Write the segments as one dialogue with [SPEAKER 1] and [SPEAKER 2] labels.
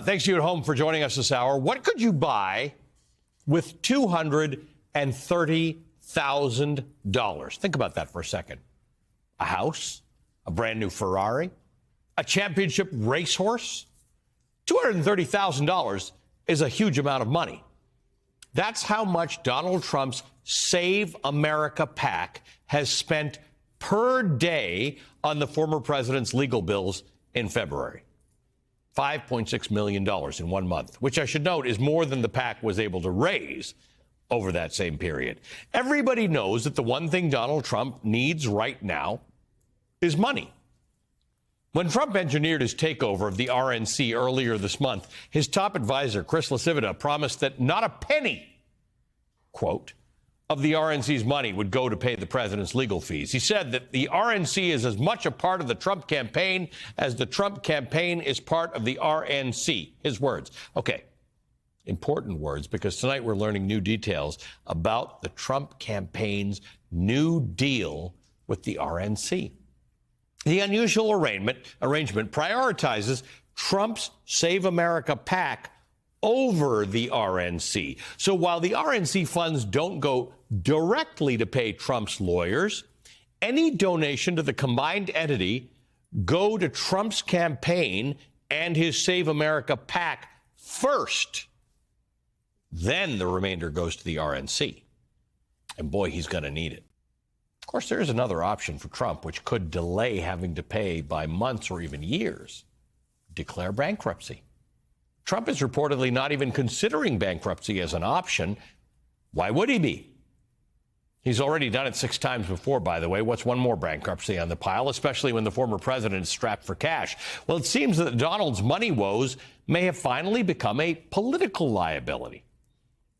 [SPEAKER 1] Thanks to you at home for joining us this hour. What could you buy with $230,000? Think about that for a second. A house, a brand new Ferrari, a championship racehorse. $230,000 is a huge amount of money. That's how much Donald Trump's Save America PAC has spent per day on the former president's legal bills in February. $5.6 million in 1 month, which I should note is more than the PAC was able to raise over that same period. Everybody knows that the one thing Donald Trump needs right now is money. When Trump engineered his takeover of the RNC earlier this month, his top advisor, Chris LaCivita, promised that not a penny, quote, of the RNC's money would go to pay the president's legal fees. He said that the RNC is as much a part of the Trump campaign as the Trump campaign is part of the RNC. His words. Okay, important words, because tonight we're learning new details about the Trump campaign's new deal with the RNC. The unusual arrangement prioritizes Trump's Save America PAC over the RNC. So while the RNC funds don't go directly to pay Trump's lawyers, any donation to the combined entity go to Trump's campaign and his Save America PAC first. Then the remainder goes to the RNC. And boy, he's going to need it. Of course, there's another option for Trump, which could delay having to pay by months or even years. Declare bankruptcy. Trump is reportedly not even considering bankruptcy as an option. Why would he be? He's already done it 6 times before, by the way. What's one more bankruptcy on the pile, especially when the former president is strapped for cash? Well, it seems that Donald's money woes may have finally become a political liability.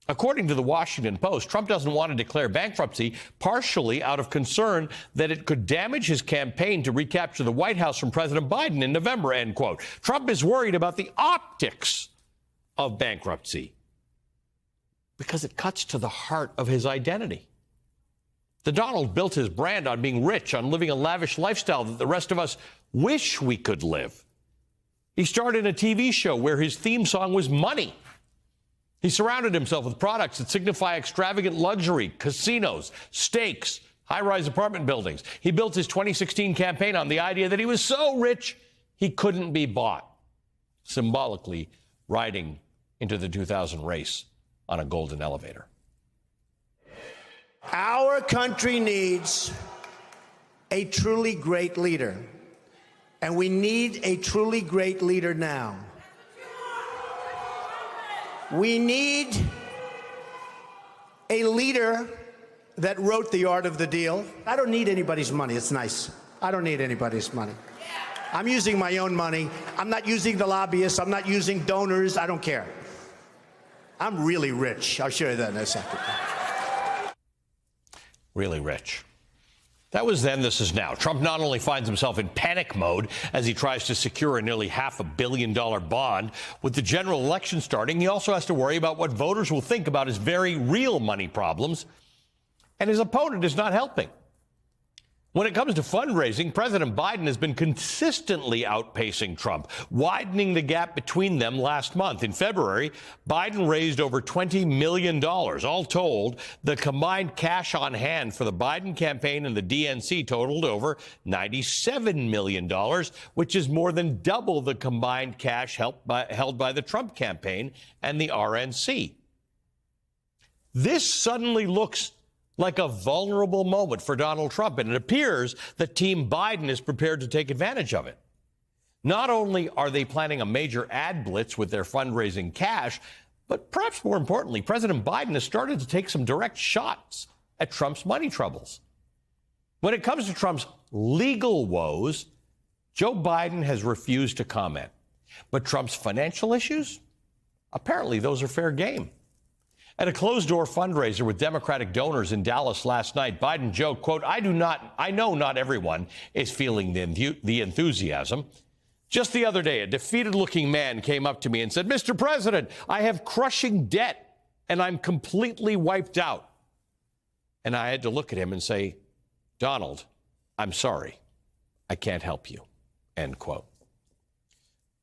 [SPEAKER 1] According to the Washington Post, Trump doesn't want to declare bankruptcy partially out of concern that it could damage his campaign to recapture the White House from President Biden in November, end quote. Trump is worried about the optics of bankruptcy because it cuts to the heart of his identity. The Donald built his brand on being rich, on living a lavish lifestyle that the rest of us wish we could live. He started a TV show where his theme song was money. He surrounded himself with products that signify extravagant luxury, casinos, steaks, high-rise apartment buildings. He built his 2016 campaign on the idea that he was so rich he couldn't be bought, symbolically riding into the 2000 race on a golden elevator.
[SPEAKER 2] Our country needs a truly great leader, and we need a truly great leader now. We need a leader that wrote The Art of the Deal. I don't need anybody's money. It's nice. I don't need anybody's money. I'm using my own money. I'm not using the lobbyists. I'm not using donors. I don't care. I'm really rich. I'll show you that in a second.
[SPEAKER 1] Really rich. That was then, this is now. Trump not only finds himself in panic mode as he tries to secure a nearly $500 million bond, with the general election starting, he also has to worry about what voters will think about his very real money problems, and his opponent is not helping. When it comes to fundraising, President Biden has been consistently outpacing Trump, widening the gap between them last month. In February, Biden raised over $20 million. All told, the combined cash on hand for the Biden campaign and the DNC totaled over $97 million, which is more than double the combined cash held by the Trump campaign and the RNC. This suddenly looks like a vulnerable moment for Donald Trump, and it appears that Team Biden is prepared to take advantage of it. Not only are they planning a major ad blitz with their fundraising cash, but perhaps more importantly, President Biden has started to take some direct shots at Trump's money troubles. When it comes to Trump's legal woes, Joe Biden has refused to comment. But Trump's financial issues? Apparently, those are fair game. At a closed-door fundraiser with Democratic donors in Dallas last night, Biden joked, quote, I know not everyone is feeling the enthusiasm. Just the other day, a defeated-looking man came up to me and said, Mr. President, I have crushing debt, and I'm completely wiped out. And I had to look at him and say, Donald, I'm sorry. I can't help you, end quote.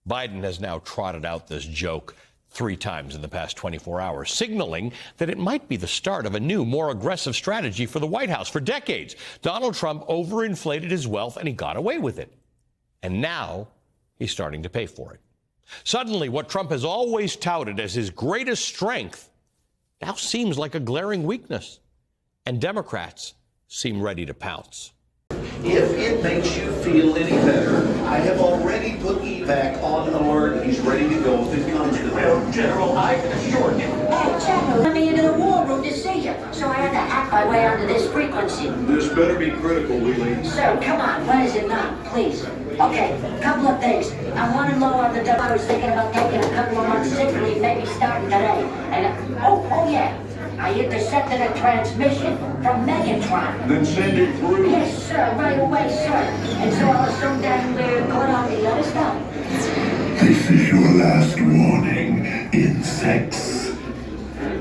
[SPEAKER 1] Biden has now trotted out this joke 3 times in the past 24 hours, signaling that it might be the start of a new, more aggressive strategy for the White House. For decades, Donald Trump overinflated his wealth, and he got away with it. And now he's starting to pay for it. Suddenly, what Trump has always touted as his greatest strength now seems like a glaring weakness, and Democrats seem ready to pounce.
[SPEAKER 3] If it makes you feel any better, I have already put evac on alert. He's ready to go if it comes to that. General, I can assure you.
[SPEAKER 4] Hey, General, let me into the war room to see you, so I had to hack my way onto this frequency.
[SPEAKER 3] This better be critical, Wheelie.
[SPEAKER 4] Sir, come on, what is it now, please? Okay, couple of things. I'm running low on the dough. I was thinking about taking a couple of months sick leave, maybe starting today. And, oh yeah, I intercepted a transmission from Megatron.
[SPEAKER 3] Then send it through.
[SPEAKER 4] Yes, sir, right away, sir. And so I'll assume that we're good on the other stuff.
[SPEAKER 5] This is your last warning, insects.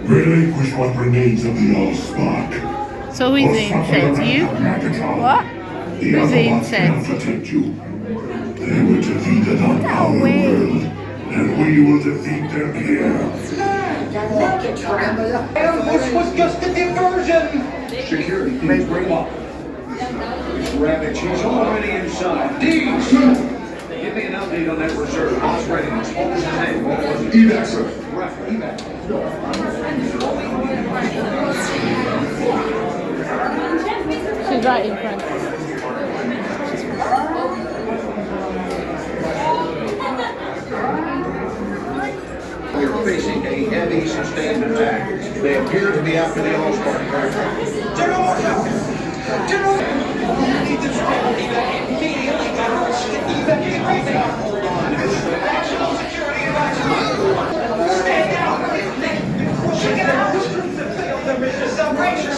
[SPEAKER 5] Relinquish what remains of the Allspark.
[SPEAKER 6] So who's the insect? You? What? Who's the insect?
[SPEAKER 5] Protect you. They were defeated on our world, and we will defeat them here.
[SPEAKER 4] The Megatron.
[SPEAKER 3] This was just a diversion. Security teams bring up. Rabbit, she's already inside. Deeds. Give me an update on that reserve. What's readiness? What was his name? What was it?
[SPEAKER 5] Evac, sir.
[SPEAKER 3] Right, evac.
[SPEAKER 6] She's right in front.
[SPEAKER 3] We're facing a heavy, sustained attack. They appear to be after the Allspark aircraft. General! National security advisor! Stand down! Check it out! There is a celebration!